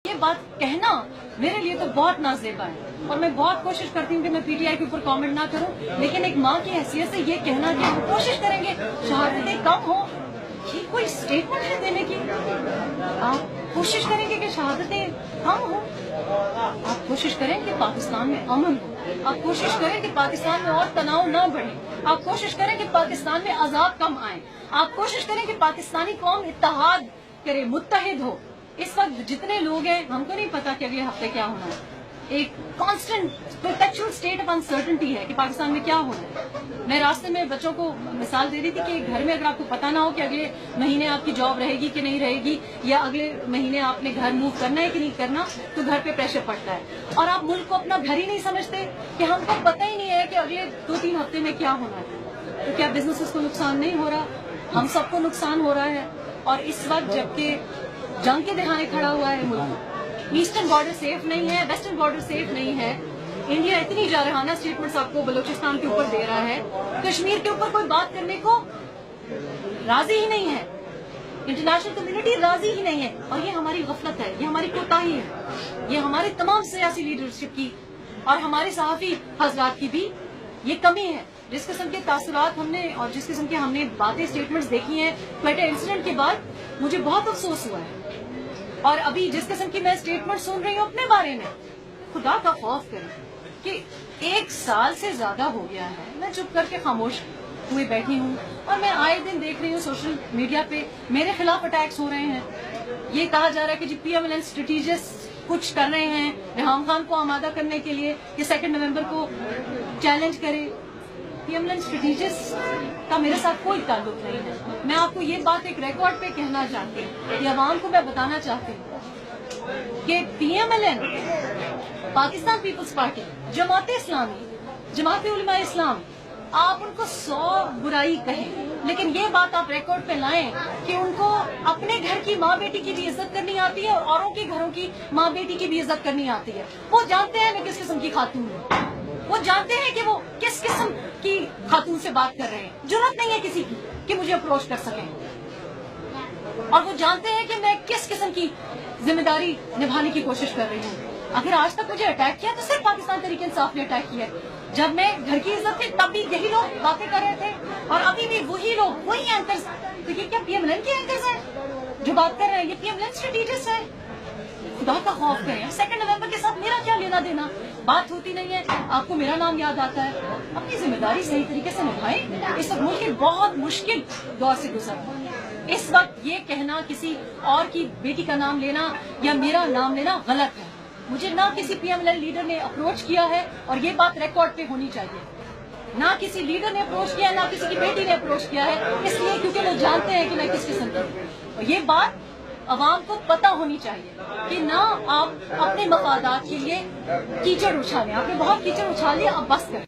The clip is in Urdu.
یہ بات کہنا میرے لیے تو بہت نازیبا ہے اور میں بہت کوشش کرتی ہوں کہ میں پی ٹی آئی کے اوپر کامنٹ نہ کروں، لیکن ایک ماں کی حیثیت سے یہ کہنا کہ ہم کوشش کریں گے شہادتیں کم ہوں، یہ کوئی اسٹیٹمنٹ ہے دینے کی؟ آپ کوشش کریں گے کہ شہادتیں کم ہوں، آپ کوشش کریں کہ پاکستان میں امن ہو، آپ کوشش کریں کہ پاکستان میں اور تناؤ نہ بڑھے، آپ کوشش کریں کہ پاکستان میں عذاب کم آئیں، آپ کوشش کریں کہ پاکستانی قوم اتحاد کرے، متحد ہو۔ اس وقت جتنے لوگ ہیں ہم کو نہیں پتا کہ اگلے ہفتے کیا ہونا ہے، ایک کانسٹنٹ پرپیچوئل اسٹیٹ آف انسرٹنٹی ہے کہ پاکستان میں کیا ہونا ہے۔ میں راستے میں بچوں کو مثال دے رہی تھی کہ گھر میں اگر آپ کو پتا نہ ہو کہ اگلے مہینے آپ کی جاب رہے گی کہ نہیں رہے گی، یا اگلے مہینے آپ نے گھر موو کرنا ہے کہ نہیں کرنا، تو گھر پہ پریشر پڑتا ہے اور آپ ملک کو اپنا گھر ہی نہیں سمجھتے کہ ہم کو پتہ ہی نہیں ہے کہ اگلے 2-3 ہفتے میں کیا ہونا ہے۔ تو کیا بزنسز کو نقصان نہیں ہو رہا؟ ہم سب کو نقصان ہو رہا ہے۔ اور اس وقت جبکہ جنگ کے دہانے کھڑا ہوا ہے ملک، ایسٹرن بارڈر سیف نہیں ہے، ویسٹرن بارڈر سیف نہیں ہے، انڈیا اتنی جارحانہ اسٹیٹمنٹس آپ کو بلوچستان کے اوپر دے رہا ہے، کشمیر کے اوپر کوئی بات کرنے کو راضی ہی نہیں ہے، انٹرنیشنل کمیونٹی راضی ہی نہیں ہے، اور یہ ہماری غفلت ہے، یہ ہماری کوتاہی ہے، یہ ہماری تمام سیاسی لیڈرشپ کی اور ہمارے صحافی حضرات کی بھی یہ کمی ہے۔ جس قسم کے تاثرات ہم نے اور جس قسم کے ہم نے باتیں اسٹیٹمنٹس دیکھی ہیں کوئٹہ انسیڈنٹ کے بعد، مجھے بہت افسوس ہوا ہے۔ اور ابھی جس قسم کی میں اسٹیٹمنٹ سن رہی ہوں اپنے بارے میں، خدا کا خوف کریں کہ 1 سال سے زیادہ ہو گیا ہے میں چپ کر کے خاموش ہوئے بیٹھی ہوں، اور میں آئے دن دیکھ رہی ہوں سوشل میڈیا پہ میرے خلاف اٹیکس ہو رہے ہیں۔ یہ کہا جا رہا ہے کہ جی P M L N strategist کچھ کر رہے ہیں ریحام خان کو آمادہ کرنے کے لیے کہ 2 نومبر کو چیلنج کرے۔ P M L N strategist کا میرے ساتھ کوئی تعلق نہیں ہے۔ میں آپ کو یہ بات ایک ریکارڈ پہ کہنا چاہتی ہوں، یہ عوام کو میں بتانا چاہتی ہوں کہ P M L N, Pakistan Peoples Party, Jamaat Islami, جماعت علماء اسلام، آپ ان کو 100 برائی کہیں، لیکن یہ بات آپ ریکارڈ پہ لائیں کہ ان کو اپنے گھر کی ماں بیٹی کی بھی عزت کرنی آتی ہے اور اوروں کے گھروں کی ماں بیٹی کی بھی عزت کرنی آتی ہے۔ وہ جانتے ہیں میں کس قسم کی خاتون ہوں، وہ جانتے ہیں کہ وہ کس قسم کی خاتون سے بات کر رہے ہیں، جرات نہیں ہے کسی کی کہ مجھے اپروچ کر سکیں، اور وہ جانتے ہیں کہ میں کس قسم کی ذمہ داری نبھانے کی کوشش کر رہی ہوں۔ اگر آج تک مجھے اٹیک کیا تو صرف پاکستان تحریک انصاف نے اٹیک کیا ہے۔ جب میں گھر کی عزت تھی تب بھی یہی لوگ باتیں کر رہے تھے، اور ابھی بھی وہی لوگ، وہی اینکرز۔ تو یہ کیا پی ایم ایل این کے اینکرز ہیں جو بات کر رہے ہیں؟ یہ P M L N strategist ہے؟ خدا کا خوف کریں۔ 2 نومبر کے ساتھ میرا کیا لینا دینا؟ بات ہوتی نہیں ہے، آپ کو میرا نام یاد آتا ہے۔ اپنی ذمہ داری صحیح طریقے سے نبھائیں۔ اس وقت ملک بہت مشکل دور سے گزر رہا ہے۔ اس وقت یہ کہنا کسی اور کی بیٹی کا نام لینا یا میرا نام لینا غلط ہے۔ مجھے نہ کسی P M L N leader نے اپروچ کیا ہے، اور یہ بات ریکارڈ پہ ہونی چاہیے، نہ کسی لیڈر نے اپروچ کیا ہے، نہ کسی کی بیٹی نے اپروچ کیا ہے، اس لیے کیونکہ وہ جانتے ہیں کہ میں کس قسم کی ہوں۔ اور یہ بات عوام کو پتہ ہونی چاہیے کہ نہ آپ اپنے مفادات کے لیے کیچڑ اچھالیں۔ آپ نے بہت کیچڑ اچھال لیا، اب بس کریں۔